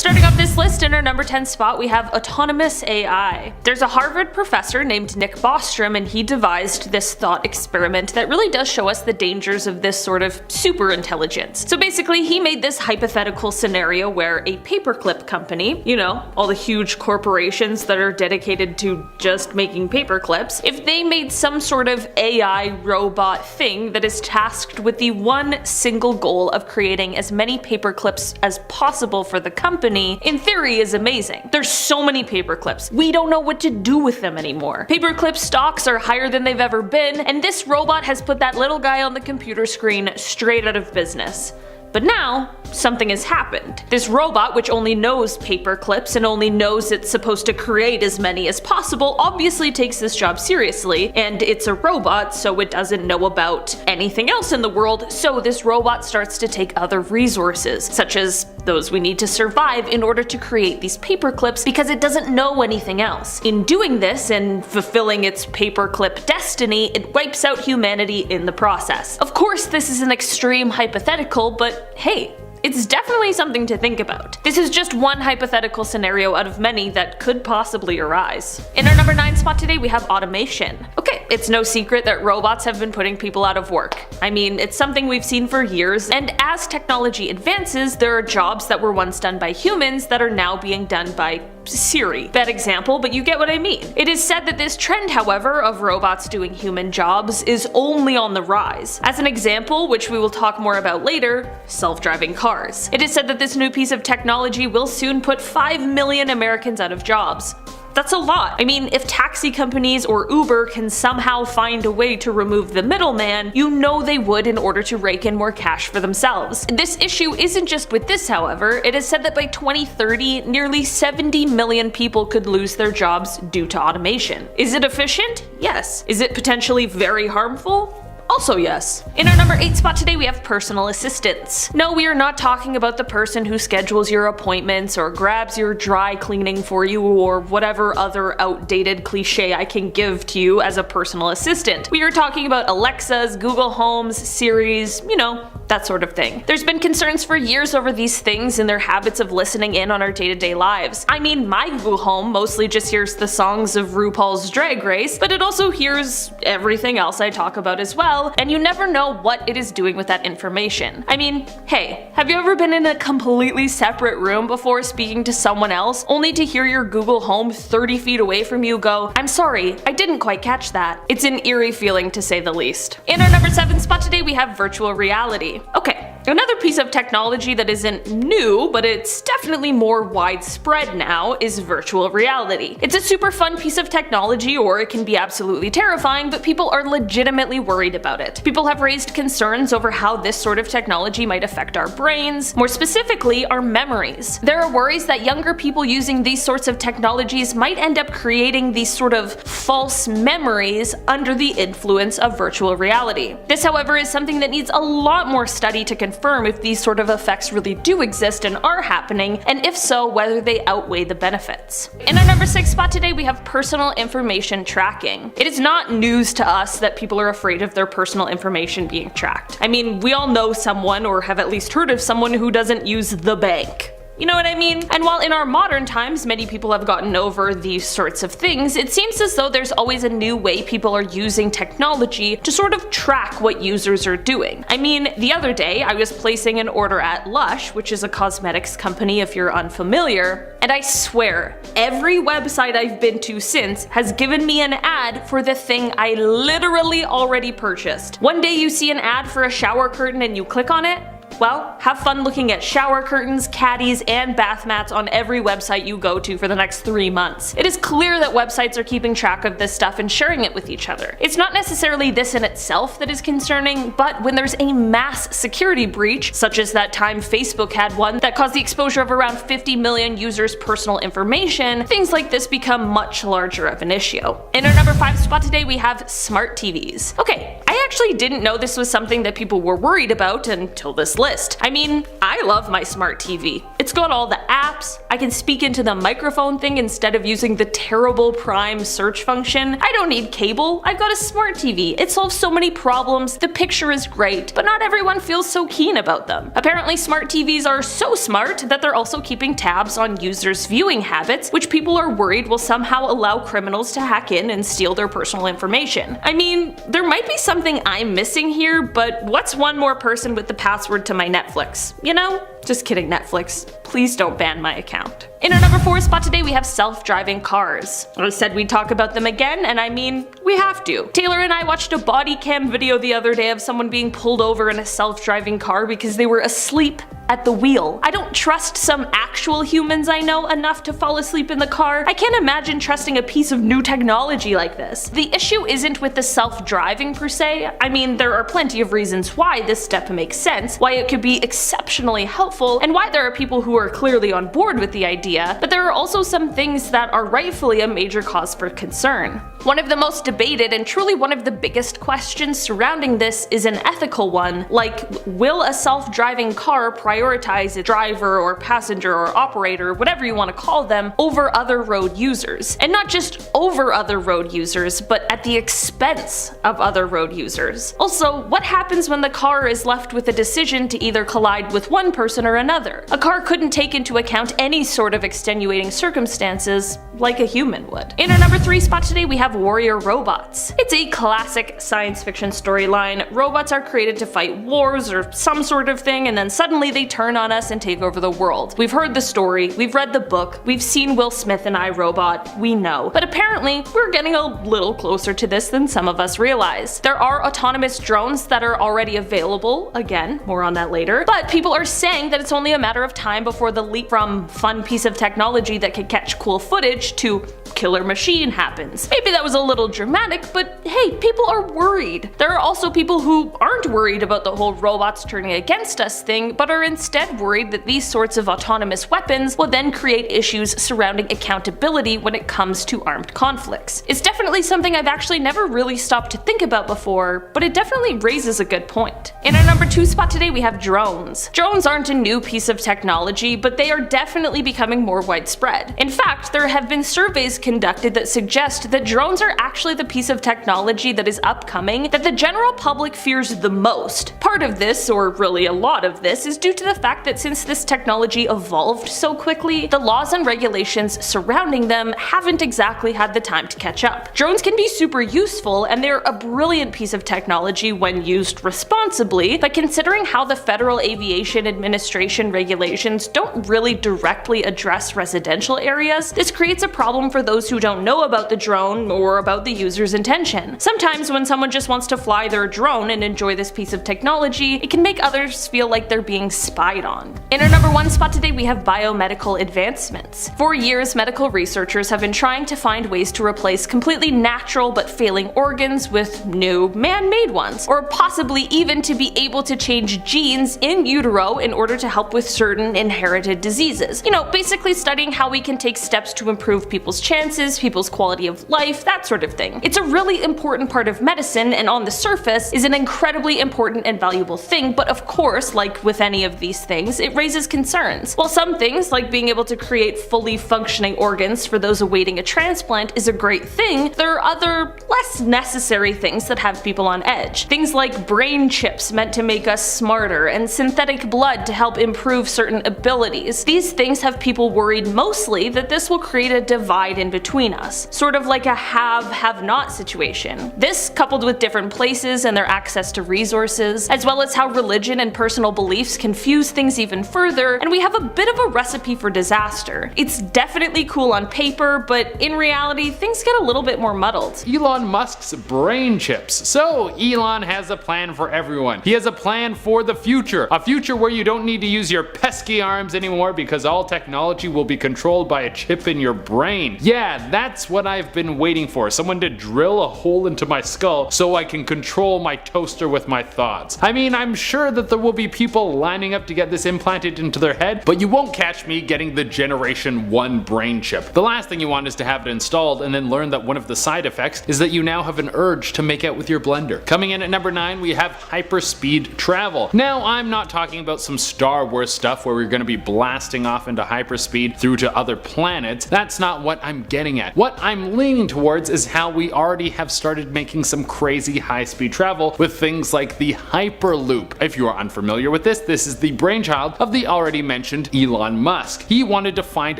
Starting off this list, in our number 10 spot, we have autonomous AI. There's a Harvard professor named Nick Bostrom, and he devised this thought experiment that really does show us the dangers of this sort of super intelligence. So basically, he made this hypothetical scenario where a paperclip company, you know, all the huge corporations that are dedicated to just making paperclips, if they made some sort of AI robot thing that is tasked with the one single goal of creating as many paperclips as possible for the company, in theory is amazing. There's so many paperclips. We don't know what to do with them anymore. Paperclip stocks are higher than they've ever been, and this robot has put that little guy on the computer screen straight out of business. But now, something has happened. This robot, which only knows paper clips and only knows it's supposed to create as many as possible, obviously takes this job seriously, and it's a robot, so it doesn't know about anything else in the world, so this robot starts to take other resources, such as those we need to survive in order to create these paper clips, because it doesn't know anything else. In doing this and fulfilling its paperclip destiny, it wipes out humanity in the process. Of course, this is an extreme hypothetical, but hey, it's definitely something to think about. This is just one hypothetical scenario out of many that could possibly arise. In our number 9 spot today, we have automation. Okay, it's no secret that robots have been putting people out of work. I mean, it's something we've seen for years, and as technology advances, there are jobs that were once done by humans that are now being done by Siri. Bad example, but you get what I mean. It is said that this trend, however, of robots doing human jobs is only on the rise. As an example, which we will talk more about later, self-driving cars. It is said that this new piece of technology will soon put 5 million Americans out of jobs. That's a lot. I mean, if taxi companies or Uber can somehow find a way to remove the middleman, you know they would in order to rake in more cash for themselves. This issue isn't just with this, however. It is said that by 2030, nearly 70 million people could lose their jobs due to automation. Is it efficient? Yes. Is it potentially very harmful? Also yes. In our number 8 spot today, we have personal assistants. No, we are not talking about the person who schedules your appointments or grabs your dry cleaning for you or whatever other outdated cliche I can give to you as a personal assistant. We are talking about Alexas, Google Homes, Siris, you know, that sort of thing. There's been concerns for years over these things and their habits of listening in on our day-to-day lives. I mean, my Google Home mostly just hears the songs of RuPaul's Drag Race, but it also hears everything else I talk about as well, and you never know what it is doing with that information. I mean, hey, have you ever been in a completely separate room before speaking to someone else, only to hear your Google Home 30 feet away from you go, "I'm sorry, I didn't quite catch that." It's an eerie feeling to say the least. In our number 7 spot today, we have virtual reality. Okay, another piece of technology that isn't new, but it's definitely more widespread now, is virtual reality. It's a super fun piece of technology, or it can be absolutely terrifying, but people are legitimately worried about it. People have raised concerns over how this sort of technology might affect our brains, more specifically our memories. There are worries that younger people using these sorts of technologies might end up creating these sort of false memories under the influence of virtual reality. This, however, is something that needs a lot more study to confirm if these sort of effects really do exist and are happening, and if so, whether they outweigh the benefits. In our number 6 spot today, we have personal information tracking. It is not news to us that people are afraid of their personal information being tracked. I mean, we all know someone, or have at least heard of someone, who doesn't use the bank. You know what I mean? And while in our modern times many people have gotten over these sorts of things, it seems as though there's always a new way people are using technology to sort of track what users are doing. I mean, the other day I was placing an order at Lush, which is a cosmetics company if you're unfamiliar, and I swear, every website I've been to since has given me an ad for the thing I literally already purchased. One day you see an ad for a shower curtain and you click on it. Well, have fun looking at shower curtains, caddies, and bath mats on every website you go to for the next 3 months. It is clear that websites are keeping track of this stuff and sharing it with each other. It's not necessarily this in itself that is concerning, but when there's a mass security breach, such as that time Facebook had one that caused the exposure of around 50 million users' personal information, things like this become much larger of an issue. In our number 5 spot today, we have smart TVs. Okay, I actually didn't know this was something that people were worried about until this list. I mean, I love my smart TV. It's got all the apps, I can speak into the microphone thing instead of using the terrible Prime search function. I don't need cable, I've got a smart TV. It solves so many problems, the picture is great, but not everyone feels so keen about them. Apparently smart TVs are so smart that they're also keeping tabs on users' viewing habits, which people are worried will somehow allow criminals to hack in and steal their personal information. I mean, there might be something I'm missing here, but what's one more person with the password to my Netflix? You know? Just kidding, Netflix. Please don't ban my account. In our number 4 spot today, we have self-driving cars. I said we'd talk about them again, and I mean, we have to. Taylor and I watched a body cam video the other day of someone being pulled over in a self-driving car because they were asleep at the wheel. I don't trust some actual humans I know enough to fall asleep in the car. I can't imagine trusting a piece of new technology like this. The issue isn't with the self-driving per se. I mean, there are plenty of reasons why this step makes sense, why it could be exceptionally helpful, and why there are people who are clearly on board with the idea, but there are also some things that are rightfully a major cause for concern. One of the most debated and truly one of the biggest questions surrounding this is an ethical one, like, will a self-driving car prioritize a driver or passenger or operator, whatever you want to call them, over other road users? And not just over other road users, but at the expense of other road users. Also, what happens when the car is left with a decision to either collide with one person or another? A car couldn't take into account any sort of extenuating circumstances like a human would. In our number 3 spot today, we have warrior robots. It's a classic science fiction storyline. Robots are created to fight wars or some sort of thing, and then suddenly they turn on us and take over the world. We've heard the story, we've read the book, we've seen Will Smith in iRobot, we know. But apparently, we're getting a little closer to this than some of us realize. There are autonomous drones that are already available, again, more on that later, but people are saying that it's only a matter of time before the leap from fun piece of technology that could catch cool footage to killer machine happens. Maybe that was a little dramatic, but hey, people are worried. There are also people who aren't worried about the whole robots turning against us thing, but are instead worried that these sorts of autonomous weapons will then create issues surrounding accountability when it comes to armed conflicts. It's definitely something I've actually never really stopped to think about before, but it definitely raises a good point. In our number 2 spot today, we have drones. Drones aren't a new piece of technology, but they are definitely becoming more widespread. In fact, there have been surveys conducted that suggest that drones are actually the piece of technology that is upcoming that the general public fears the most. Part of this, or really a lot of this, is due to the fact that since this technology evolved so quickly, the laws and regulations surrounding them haven't exactly had the time to catch up. Drones can be super useful, and they're a brilliant piece of technology when used responsibly, but considering how the Federal Aviation Administration regulations don't really directly address residential areas, this creates a problem for those who don't know about the drone or about the user's intention. Sometimes when someone just wants to fly their drone and enjoy this piece of technology, it can make others feel like they're being spied on. In our number 1 spot today, we have biomedical advancements. For years, medical researchers have been trying to find ways to replace completely natural but failing organs with new man-made ones, or possibly even to be able to change genes in utero in order to help with certain inherited diseases. You know, basically studying how we can take steps to improve people's chances, people's quality of life, that sort of thing. It's a really important part of medicine, and on the surface is an incredibly important and valuable thing, but of course, like with any of these things, it raises concerns. While some things, like being able to create fully functioning organs for those awaiting a transplant, is a great thing, there are other, less necessary things that have people on edge. Things like brain chips meant to make us smarter, and synthetic blood to help improve certain abilities. These things have people worried mostly that this will create a divide in between us, sort of like a have-have-not situation. This, coupled with different places and their access to resources, as well as how religion and personal beliefs confuse things even further, and we have a bit of a recipe for disaster. It's definitely cool on paper, but in reality, things get a little bit more muddled. Elon Musk's brain chips. So Elon has a plan for everyone. He has a plan for the future. A future where you don't need to use your pesky arms anymore because all technology will be controlled by a chip in your brain. Yeah, that's what I've been waiting for. Someone to drill a hole into my skull so I can control my toaster with my thoughts. I mean, I'm sure that there will be people lining up up to get this implanted into their head, but you won't catch me getting the Generation 1 brain chip. The last thing you want is to have it installed and then learn that one of the side effects is that you now have an urge to make out with your blender. Coming in at number 9, we have hyperspeed travel. Now, I'm not talking about some Star Wars stuff where we're going to be blasting off into hyperspeed through to other planets. That's not what I'm getting at. What I'm leaning towards is how we already have started making some crazy high-speed travel with things like the Hyperloop. If you are unfamiliar with this is the brainchild of the already mentioned Elon Musk. He wanted to find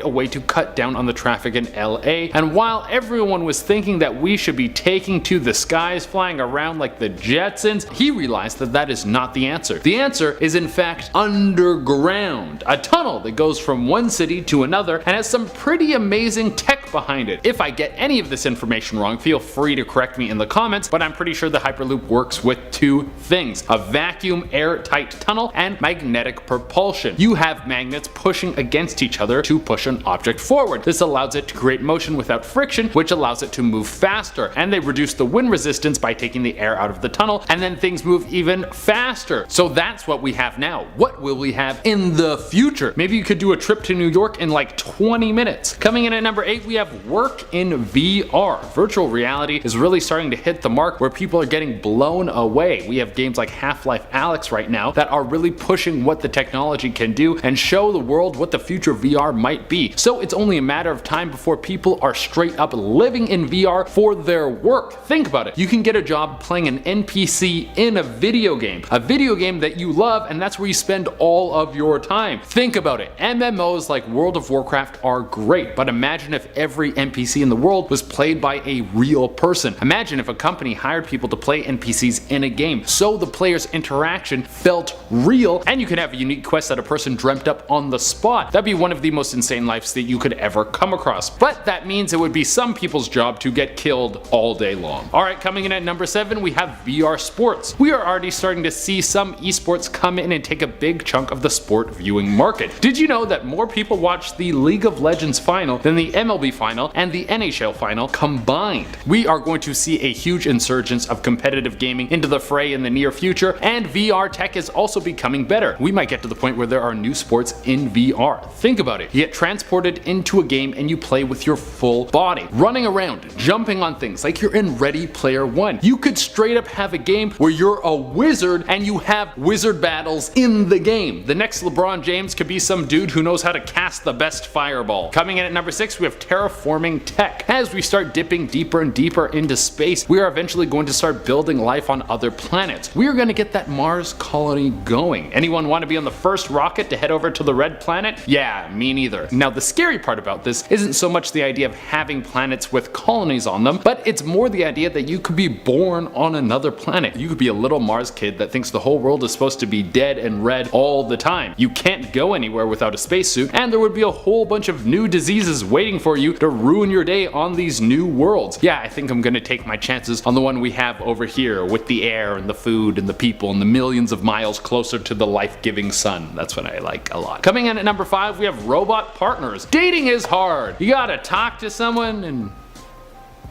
a way to cut down on the traffic in LA, and while everyone was thinking that we should be taking to the skies, flying around like the Jetsons, he realized that that is not the answer. The answer is in fact underground, a tunnel that goes from one city to another and has some pretty amazing tech behind it. If I get any of this information wrong, feel free to correct me in the comments, but I'm pretty sure the Hyperloop works with two things: a vacuum airtight tunnel and magnetic propulsion. You have magnets pushing against each other to push an object forward. This allows it to create motion without friction, which allows it to move faster, and they reduce the wind resistance by taking the air out of the tunnel, and then things move even faster. So that's what we have now. What will we have in the future? Maybe you could do a trip to New York in like 20 minutes. Coming in at number 8, we have work in VR. Virtual reality is really starting to hit the mark where people are getting blown away. We have games like Half-Life Alyx right now that are really pushing what the technology can do and show the world what the future VR might be. So it's only a matter of time before people are straight up living in VR for their work. Think about it. You can get a job playing an NPC in a video game that you love, and that's where you spend all of your time. Think about it. MMOs like World of Warcraft are great, but imagine if every NPC in the world was played by a real person. Imagine if a company hired people to play NPCs in a game, so the player's interaction felt real, and you could have a unique quest that a person dreamt up on the spot. That'd be one of the most insane lives that you could ever come across. But that means it would be some people's job to get killed all day long. Alright, coming in at number 7, we have VR sports. We are already starting to see some esports come in and take a big chunk of the sport viewing market. Did you know that more people watch the League of Legends final than the MLB final and the NHL final combined? We are going to see a huge insurgence of competitive gaming into the fray in the near future, and VR tech is also becoming better. We might get to the point where there are new sports in VR. Think about it. You get transported into a game and you play with your full body, running around, jumping on things like you're in Ready Player One. You could straight up have a game where you're a wizard and you have wizard battles in the game. The next LeBron James could be some dude who knows how to cast the best fireball. Coming in at number 6, we have terraforming tech. As we start dipping deeper and deeper into space, we are eventually going to start building life on other planets. We are going to get that Mars colony going. Anyone want to be on the first rocket to head over to the red planet? Yeah, me neither. Now the scary part about this isn't so much the idea of having planets with colonies on them, but it's more the idea that you could be born on another planet. You could be a little Mars kid that thinks the whole world is supposed to be dead and red all the time. You can't go anywhere without a spacesuit, and there would be a whole bunch of new diseases waiting for you to ruin your day on these new worlds. Yeah, I think I'm gonna take my chances on the one we have over here with the air and the food and the people and the millions of miles closer to the life-giving sun. That's what I like a lot. Coming in at number 5, we have robot partners. Dating is hard. You gotta talk to someone, and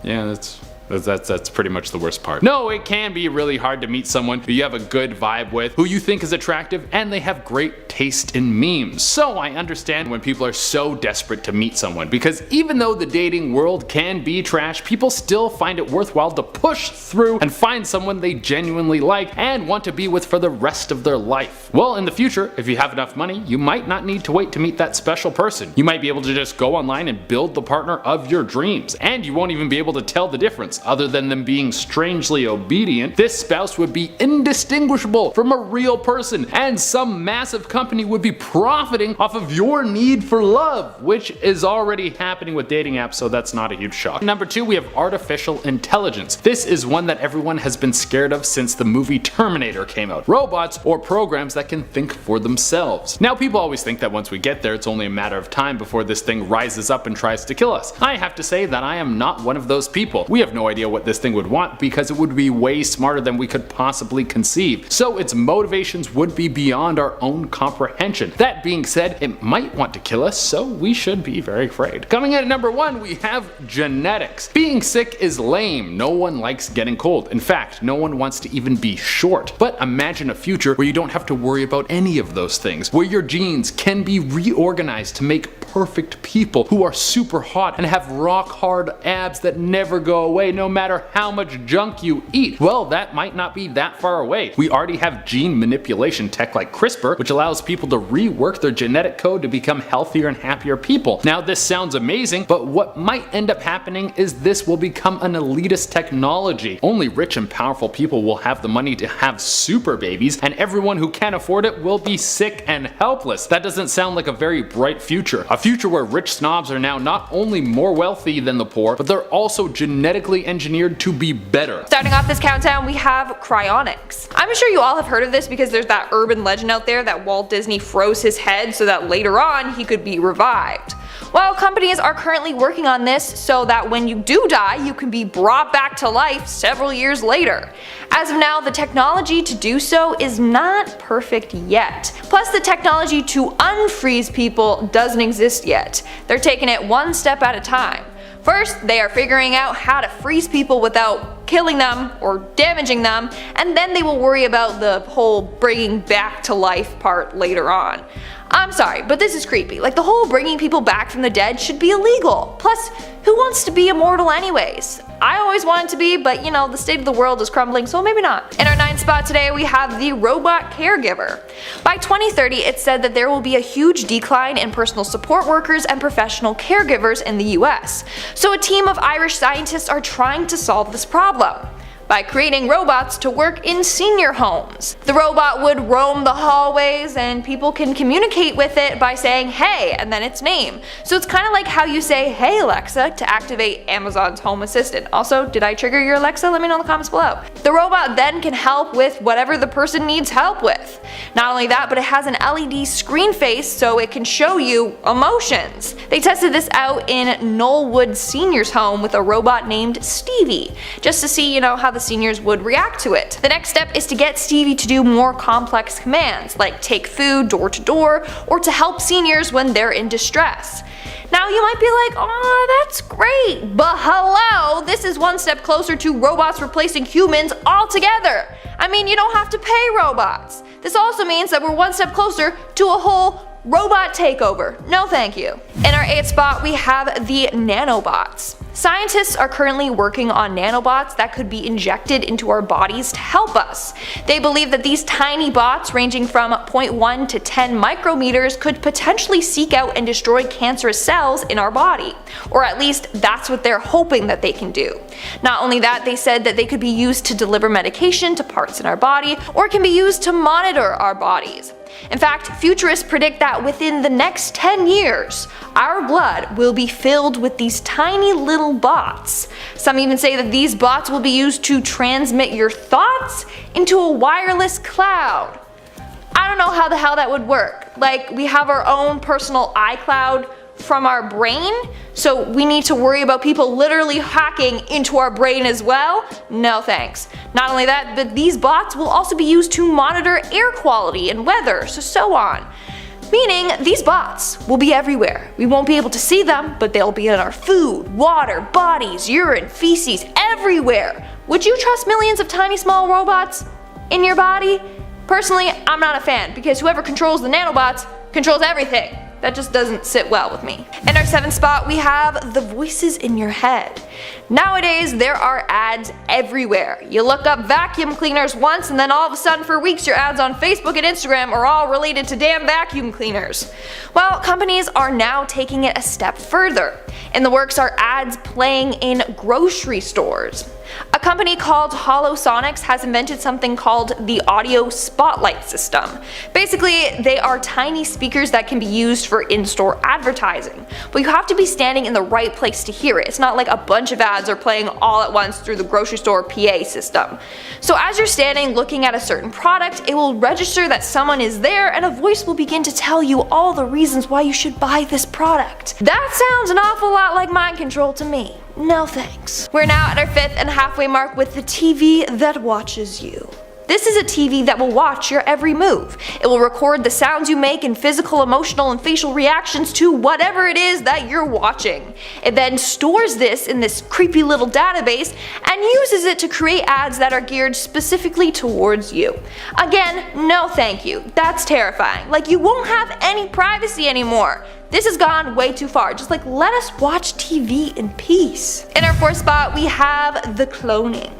yeah, that's pretty much the worst part. No, it can be really hard to meet someone who you have a good vibe with, who you think is attractive, and they have great taste in memes. So I understand when people are so desperate to meet someone, because even though the dating world can be trash, people still find it worthwhile to push through and find someone they genuinely like and want to be with for the rest of their life. Well, in the future, if you have enough money, you might not need to wait to meet that special person. You might be able to just go online and build the partner of your dreams, and you won't even be able to tell the difference. Other than them being strangely obedient, this spouse would be indistinguishable from a real person, and some massive company would be profiting off of your need for love, which is already happening with dating apps, so that's not a huge shock. Number 2, we have artificial intelligence. This is one that everyone has been scared of since the movie Terminator came out. Robots, or programs that can think for themselves. Now, people always think that once we get there, it's only a matter of time before this thing rises up and tries to kill us. I have to say that I am not one of those people. We have no no idea what this thing would want because it would be way smarter than we could possibly conceive. So its motivations would be beyond our own comprehension. That being said, it might want to kill us, so we should be very afraid. Coming in at number 1, we have genetics. Being sick is lame. No one likes getting cold. In fact, no one wants to even be short. But imagine a future where you don't have to worry about any of those things, where your genes can be reorganized to make perfect people who are super hot and have rock hard abs that never go away no matter how much junk you eat. Well, that might not be that far away. We already have gene manipulation tech like CRISPR, which allows people to rework their genetic code to become healthier and happier people. Now this sounds amazing, but what might end up happening is this will become an elitist technology. Only rich and powerful people will have the money to have super babies, and everyone who can't afford it will be sick and helpless. That doesn't sound like a very bright future. A future where rich snobs are now not only more wealthy than the poor, but they're also genetically engineered to be better. Starting off this countdown, we have cryonics. I'm sure you all have heard of this because there's that urban legend out there that Walt Disney froze his head so that later on he could be revived. Well, companies are currently working on this so that when you do die, you can be brought back to life several years later. As of now, the technology to do so is not perfect yet. Plus, the technology to unfreeze people doesn't exist yet. They're taking it one step at a time. First, they are figuring out how to freeze people without killing them or damaging them, and then they will worry about the whole bringing back to life part later on. I'm sorry, but this is creepy. Like, the whole bringing people back from the dead should be illegal. Plus, who wants to be immortal anyways? I always wanted to be, but you know, the state of the world is crumbling, so maybe not. In our 9th spot today, we have the robot caregiver. By 2030, it's said that there will be a huge decline in personal support workers and professional caregivers in the US. So a team of Irish scientists are trying to solve this problem by creating robots to work in senior homes. The robot would roam the hallways and people can communicate with it by saying hey and then its name. So it's kind of like how you say hey Alexa to activate Amazon's Home Assistant. Also, did I trigger your Alexa? Let me know in the comments below. The robot then can help with whatever the person needs help with. Not only that, but it has an LED screen face so it can show you emotions. They tested this out in Knollwood Seniors Home with a robot named Stevie, just to see, how the seniors would react to it. The next step is to get Stevie to do more complex commands, like take food door to door, or to help seniors when they're in distress. Now you might be like, oh, that's great, but hello, this is one step closer to robots replacing humans altogether. I mean, you don't have to pay robots. This also means that we're one step closer to a whole robot takeover. No thank you. In our 8th spot, we have the nanobots. Scientists are currently working on nanobots that could be injected into our bodies to help us. They believe that these tiny bots ranging from 0.1 to 10 micrometers could potentially seek out and destroy cancerous cells in our body. Or at least that's what they're hoping that they can do. Not only that, they said that they could be used to deliver medication to parts in our body, or can be used to monitor our bodies. In fact, futurists predict that within the next 10 years, our blood will be filled with these tiny little bots. Some even say that these bots will be used to transmit your thoughts into a wireless cloud. I don't know how the hell that would work. Like, we have our own personal iCloud from our brain, so we need to worry about people literally hacking into our brain as well? No thanks. Not only that, but these bots will also be used to monitor air quality and weather, so on. Meaning, these bots will be everywhere. We won't be able to see them, but they'll be in our food, water, bodies, urine, feces, everywhere. Would you trust millions of tiny small robots in your body? Personally, I'm not a fan, because whoever controls the nanobots controls everything. That just doesn't sit well with me. In our 7th spot, we have the voices in your head. Nowadays, there are ads everywhere. You look up vacuum cleaners once, and then all of a sudden for weeks your ads on Facebook and Instagram are all related to damn vacuum cleaners. Well, companies are now taking it a step further. In the works are ads playing in grocery stores. A company called HoloSonics has invented something called the audio spotlight system. Basically, they are tiny speakers that can be used for in-store advertising, but you have to be standing in the right place to hear it. It's not like a bunch of ads are playing all at once through the grocery store PA system. So as you're standing looking at a certain product, it will register that someone is there and a voice will begin to tell you all the reasons why you should buy this product. That sounds an awful lot like mind control to me. No thanks. We're now at our 5th and halfway mark with the TV that watches you. This is a TV that will watch your every move. It will record the sounds you make and physical, emotional, and facial reactions to whatever it is that you're watching. It then stores this in this creepy little database and uses it to create ads that are geared specifically towards you. Again, no thank you. That's terrifying. Like, you won't have any privacy anymore. This has gone way too far. Just like, let us watch TV in peace. In our 4th spot, we have the cloning.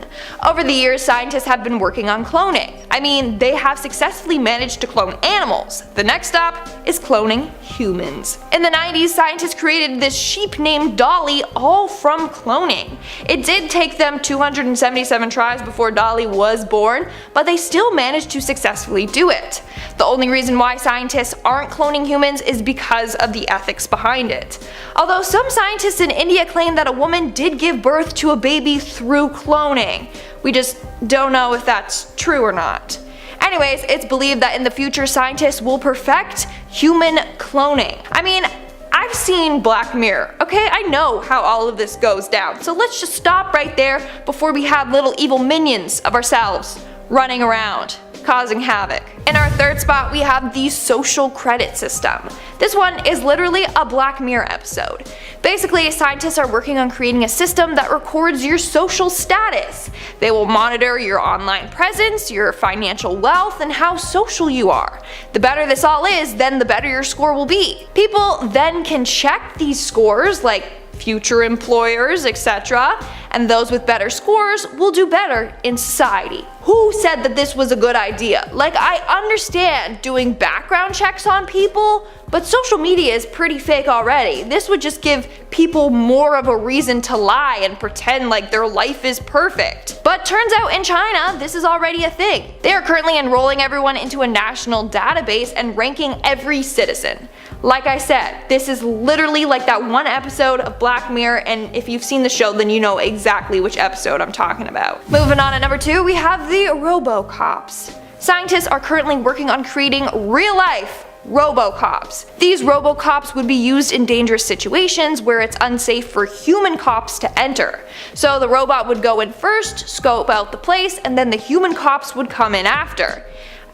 Over the years, scientists have been working on cloning. I mean, they have successfully managed to clone animals. The next stop is cloning humans. In the 90s, scientists created this sheep named Dolly, all from cloning. It did take them 277 tries before Dolly was born, but they still managed to successfully do it. The only reason why scientists aren't cloning humans is because of the ethics behind it. Although some scientists in India claim that a woman did give birth to a baby through cloning. We just don't know if that's true or not. Anyways, it's believed that in the future scientists will perfect human cloning. I mean, I've seen Black Mirror, okay? I know how all of this goes down. So let's just stop right there before we have little evil minions of ourselves running around, causing havoc. In our 3rd spot, we have the social credit system. This one is literally a Black Mirror episode. Basically, scientists are working on creating a system that records your social status. They will monitor your online presence, your financial wealth, and how social you are. The better this all is, then the better your score will be. People then can check these scores, like future employers, etc., and those with better scores will do better in society. Who said that this was a good idea? Like, I understand doing background checks on people, but social media is pretty fake already. This would just give people more of a reason to lie and pretend like their life is perfect. But turns out in China, this is already a thing. They are currently enrolling everyone into a national database and ranking every citizen. Like I said, this is literally like that one episode of Black Mirror, and if you've seen the show, then you know exactly which episode I'm talking about. Moving on at number 2, we have the ROBOCOPS. Scientists are currently working on creating real-life ROBOCOPS. These ROBOCOPS would be used in dangerous situations where it's unsafe for human cops to enter. So the robot would go in first, scope out the place, and then the human cops would come in after.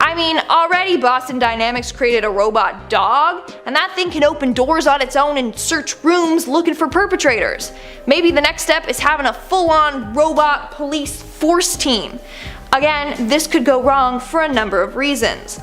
I mean, already Boston Dynamics created a robot dog, and that thing can open doors on its own and search rooms looking for perpetrators. Maybe the next step is having a full-on robot police force team. Again, this could go wrong for a number of reasons.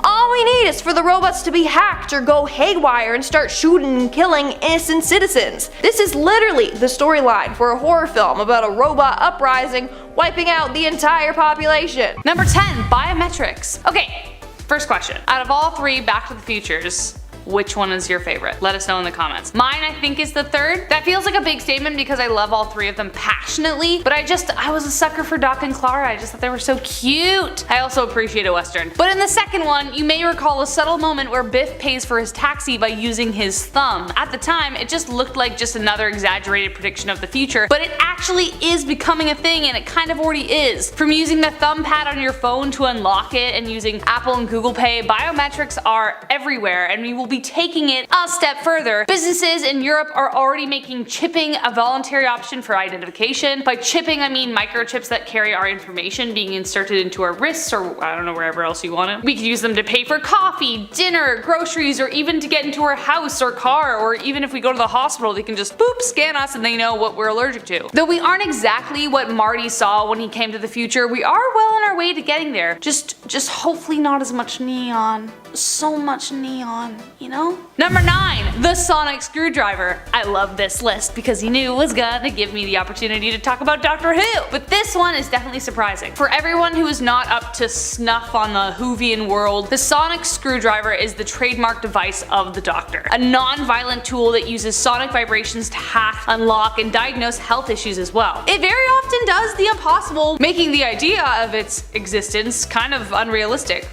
All we need is for the robots to be hacked or go haywire and start shooting and killing innocent citizens. This is literally the storyline for a horror film about a robot uprising wiping out the entire population. Number 10, biometrics. Okay, first question. Out of all 3 Back to the Futures, which one is your favorite? Let us know in the comments. Mine, I think, is the 3rd. That feels like a big statement because I love all 3 of them passionately, but I was a sucker for Doc and Clara. I just thought they were so cute. I also appreciate a Western. But in the second one, you may recall a subtle moment where Biff pays for his taxi by using his thumb. At the time, it just looked like just another exaggerated prediction of the future, but it actually is becoming a thing, and it kind of already is. From using the thumb pad on your phone to unlock it and using Apple and Google Pay, biometrics are everywhere, and we will be taking it a step further. Businesses in Europe are already making chipping a voluntary option for identification. By chipping, I mean microchips that carry our information being inserted into our wrists, or I don't know, wherever else you want it. We could use them to pay for coffee, dinner, groceries, or even to get into our house or car, or even if we go to the hospital, they can just boop, scan us and they know what we're allergic to. Though we aren't exactly what Marty saw when he came to the future, we are well on our way to getting there. Just hopefully not as much neon. so much neon, you know? Number 9, the sonic screwdriver. I love this list because he knew it was gonna give me the opportunity to talk about Doctor Who. But this one is definitely surprising. For everyone who is not up to snuff on the Whovian world, the sonic screwdriver is the trademark device of the Doctor. A non-violent tool that uses sonic vibrations to hack, unlock, and diagnose health issues as well. It very often does the impossible, making the idea of its existence kind of unrealistic.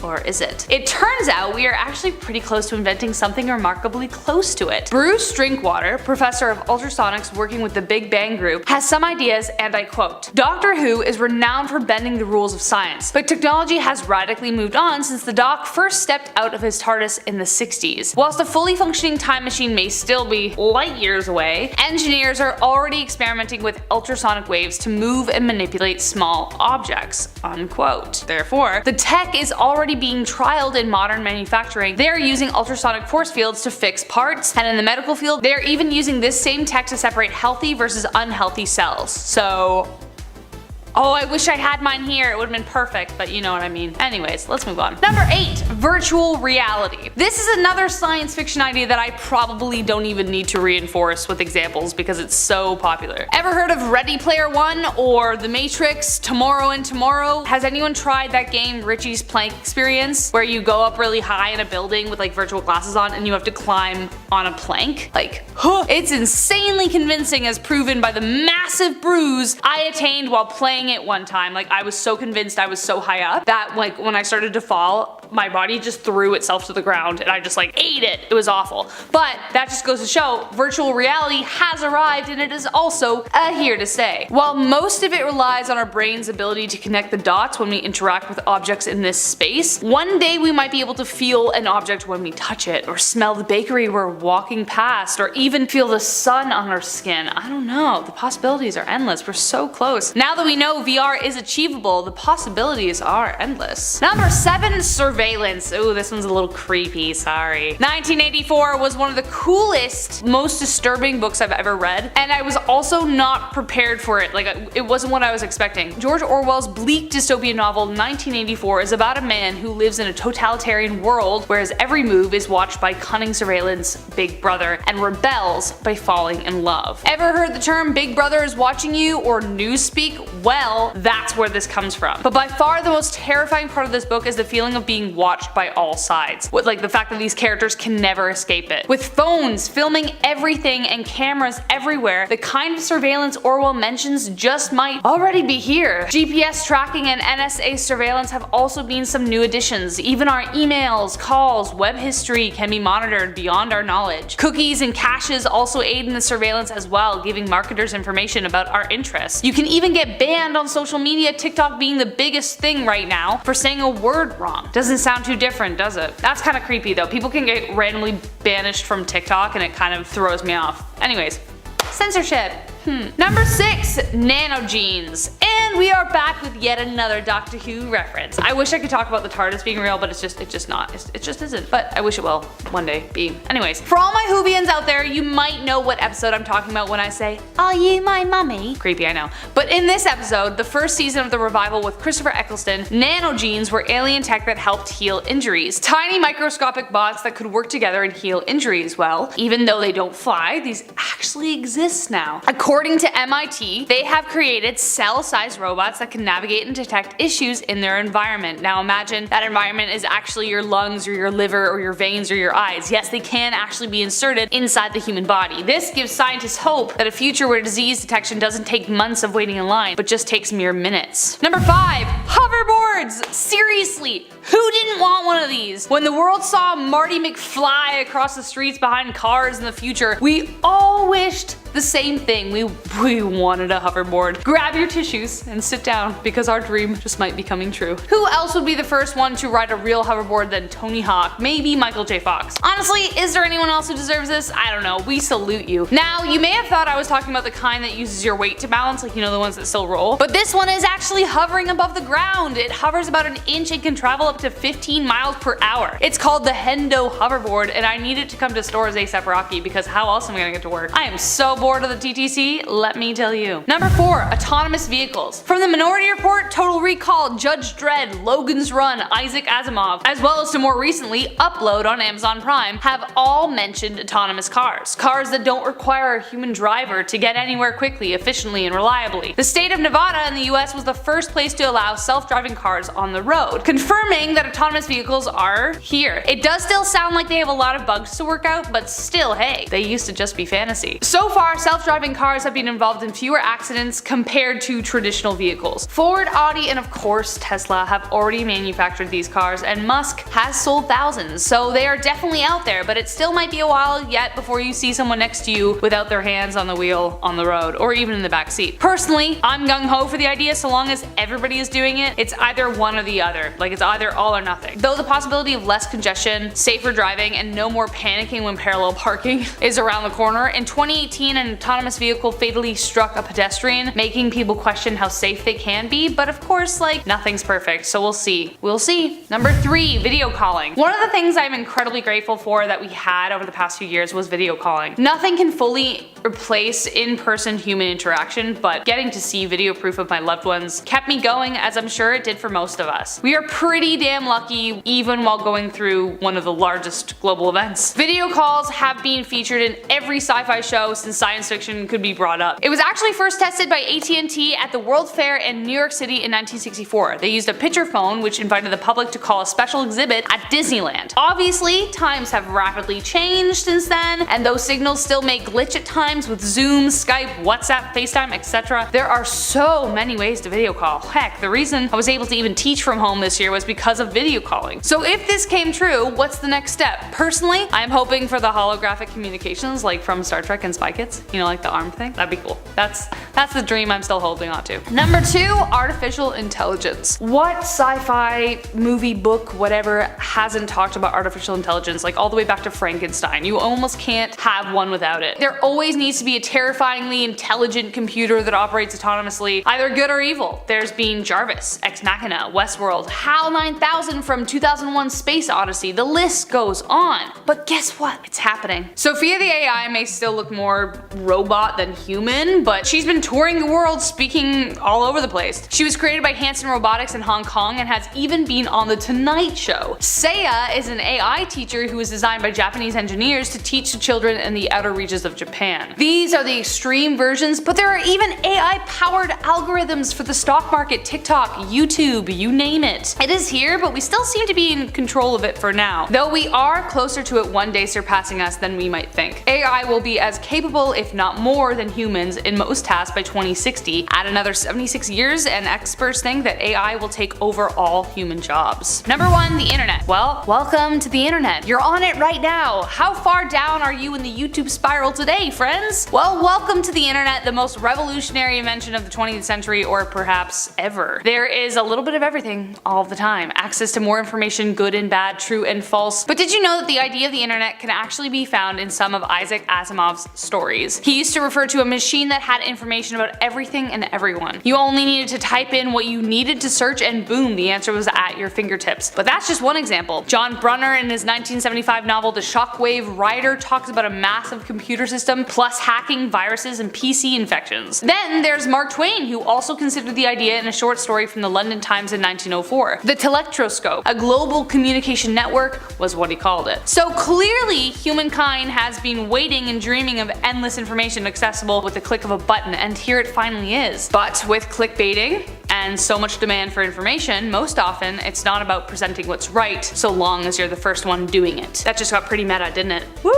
Or is it? It turns out we are actually pretty close to inventing something remarkably close to it. Bruce Drinkwater, professor of ultrasonics working with the Big Bang Group, has some ideas, and I quote, "Doctor Who is renowned for bending the rules of science, but technology has radically moved on since the Doc first stepped out of his TARDIS in the 60s. Whilst a fully functioning time machine may still be light years away, engineers are already experimenting with ultrasonic waves to move and manipulate small objects." Unquote. Therefore, the tech is already being trialed in modern manufacturing. They are using ultrasonic force fields to fix parts, and in the medical field, they are even using this same tech to separate healthy versus unhealthy cells. So, oh, I wish I had mine here, it would have been perfect, but you know what I mean. Anyways, let's move on. Number 8, virtual reality. This is another science fiction idea that I probably don't even need to reinforce with examples because it's so popular. Ever heard of Ready Player One or The Matrix, Tomorrow and Tomorrow? Has anyone tried that game Richie's Plank Experience, where you go up really high in a building with like virtual glasses on and you have to climb on a plank? Like, it's insanely convincing as proven by the massive bruise I attained while playing it one time. Like, I was so convinced I was so high up that like when I started to fall, my body just threw itself to the ground and I just like ate it. It was awful. But that just goes to show virtual reality has arrived and it is also here to stay. While most of it relies on our brain's ability to connect the dots when we interact with objects in this space, one day we might be able to feel an object when we touch it, or smell the bakery we're walking past, or even feel the sun on our skin. I don't know, the possibilities are endless. We're so close. Now that we know VR is achievable, the possibilities are endless. Number 7, surveillance. Ooh, this one's a little creepy, sorry. 1984 was one of the coolest, most disturbing books I've ever read, and I was also not prepared for it. Like, it wasn't what I was expecting. George Orwell's bleak dystopian novel 1984 is about a man who lives in a totalitarian world where his every move is watched by cunning surveillance Big Brother and rebels by falling in love. Ever heard the term Big Brother is watching you or newspeak? Well, that's where this comes from. But by far the most terrifying part of this book is the feeling of being watched by all sides. With like the fact that these characters can never escape it. With phones filming everything and cameras everywhere, the kind of surveillance Orwell mentions just might already be here. GPS tracking and NSA surveillance have also been some new additions. Even our emails, calls, web history can be monitored beyond our knowledge. Cookies and caches also aid in the surveillance as well, giving marketers information about our interests. You can even get banned on social media, TikTok being the biggest thing right now, for saying a word wrong. Doesn't sound too different, does it? That's kind of creepy though. People can get randomly banished from TikTok and it kind of throws me off. Anyways, censorship. Number 6, nanogenes. And we are back with yet another Doctor Who reference. I wish I could talk about the TARDIS being real, but it's just not. It just isn't. But I wish it will one day be. Anyways, for all my Whovians out there, you might know what episode I'm talking about when I say, "Are you my mummy?" Creepy, I know. But in this episode, the first season of the revival with Christopher Eccleston, nanogenes were alien tech that helped heal injuries. Tiny microscopic bots that could work together and heal injuries. Well, even though they don't fly, these actually exist now. According to MIT, they have created cell-sized robots that can navigate and detect issues in their environment. Now imagine that environment is actually your lungs or your liver or your veins or your eyes. Yes, they can actually be inserted inside the human body. This gives scientists hope that a future where disease detection doesn't take months of waiting in line, but just takes mere minutes. Number 5, hoverboards! Seriously, who didn't want one of these? When the world saw Marty McFly across the streets behind cars in the future, we all wished the same thing. We wanted a hoverboard. Grab your tissues and sit down, because our dream just might be coming true. Who else would be the first one to ride a real hoverboard than Tony Hawk? Maybe Michael J. Fox. Honestly, is there anyone else who deserves this? I don't know. We salute you. Now, you may have thought I was talking about the kind that uses your weight to balance, like, you know, the ones that still roll. But this one is actually hovering above the ground. It hovers about an inch and can travel up to 15 miles per hour. It's called the Hendo hoverboard, and I need it to come to stores ASAP Rocky, because how else am I gonna get to work? I am so board of the TTC? Let me tell you. Number 4, autonomous vehicles. From the Minority Report, Total Recall, Judge Dredd, Logan's Run, Isaac Asimov, as well as to more recently, Upload on Amazon Prime, have all mentioned autonomous cars. Cars that don't require a human driver to get anywhere quickly, efficiently, and reliably. The state of Nevada in the US was the first place to allow self-driving cars on the road, confirming that autonomous vehicles are here. It does still sound like they have a lot of bugs to work out, but still, hey, they used to just be fantasy. So far, self-driving cars have been involved in fewer accidents compared to traditional vehicles. Ford, Audi, and of course Tesla have already manufactured these cars, and Musk has sold thousands, so they are definitely out there, but it still might be a while yet before you see someone next to you without their hands on the wheel on the road, or even in the back seat. Personally, I'm gung-ho for the idea so long as everybody is doing it. It's either one or the other, like it's either all or nothing. Though the possibility of less congestion, safer driving, and no more panicking when parallel parking is around the corner, in 2018 an autonomous vehicle fatally struck a pedestrian, making people question how safe they can be, but of course, like, nothing's perfect, so we'll see. We'll see. Number 3, video calling. One of the things I'm incredibly grateful for that we had over the past few years was video calling. Nothing can fully replace in-person human interaction, but getting to see video proof of my loved ones kept me going, as I'm sure it did for most of us. We are pretty damn lucky even while going through one of the largest global events. Video calls have been featured in every sci-fi show since science fiction could be brought up. It was actually first tested by AT&T at the World Fair in New York City in 1964. They used a picture phone which invited the public to call a special exhibit at Disneyland. Obviously, times have rapidly changed since then, and those signals still may glitch at times with Zoom, Skype, WhatsApp, FaceTime, etc. There are so many ways to video call. Heck, the reason I was able to even teach from home this year was because of video calling. So if this came true, what's the next step? Personally, I'm hoping for the holographic communications like from Star Trek and Spy Kids. You know, like the arm thing? That'd be cool. That's the dream I'm still holding on to. Number 2, artificial intelligence. What sci-fi movie, book, whatever hasn't talked about artificial intelligence, like all the way back to Frankenstein? You almost can't have one without it. There always needs to be a terrifyingly intelligent computer that operates autonomously, either good or evil. There's been Jarvis, Ex Machina, Westworld, HAL 9000 from 2001 Space Odyssey, the list goes on. But guess what? It's happening. Sophia the AI may still look more robot than human, but she's been touring the world speaking all over the place. She was created by Hanson Robotics in Hong Kong and has even been on The Tonight Show. Seiya is an AI teacher who was designed by Japanese engineers to teach the children in the outer reaches of Japan. These are the extreme versions, but there are even AI-powered algorithms for the stock market, TikTok, YouTube, you name it. It is here, but we still seem to be in control of it for now, though we are closer to it one day surpassing us than we might think. AI will be as capable, if not more, than humans in most tasks by 2060. Add another 76 years and experts think that AI will take over all human jobs. Number 1, the internet. Well, welcome to the internet. You're on it right now. How far down are you in the YouTube spiral today, friends? Well, welcome to the internet, the most revolutionary invention of the 20th century, or perhaps ever. There is a little bit of everything all the time. Access to more information, good and bad, true and false. But did you know that the idea of the internet can actually be found in some of Isaac Asimov's stories? He used to refer to a machine that had information about everything and everyone. You only needed to type in what you needed to search and boom, the answer was at your fingertips. But that's just one example. John Brunner in his 1975 novel The Shockwave Rider talks about a massive computer system plus hacking, viruses, and PC infections. Then there's Mark Twain, who also considered the idea in a short story from the London Times in 1904. The telectroscope, a global communication network, was what he called it. So clearly humankind has been waiting and dreaming of endless information accessible with the click of a button, and here it finally is. But with clickbaiting and so much demand for information, most often it's not about presenting what's right so long as you're the first one doing it. That just got pretty meta, didn't it? Woo!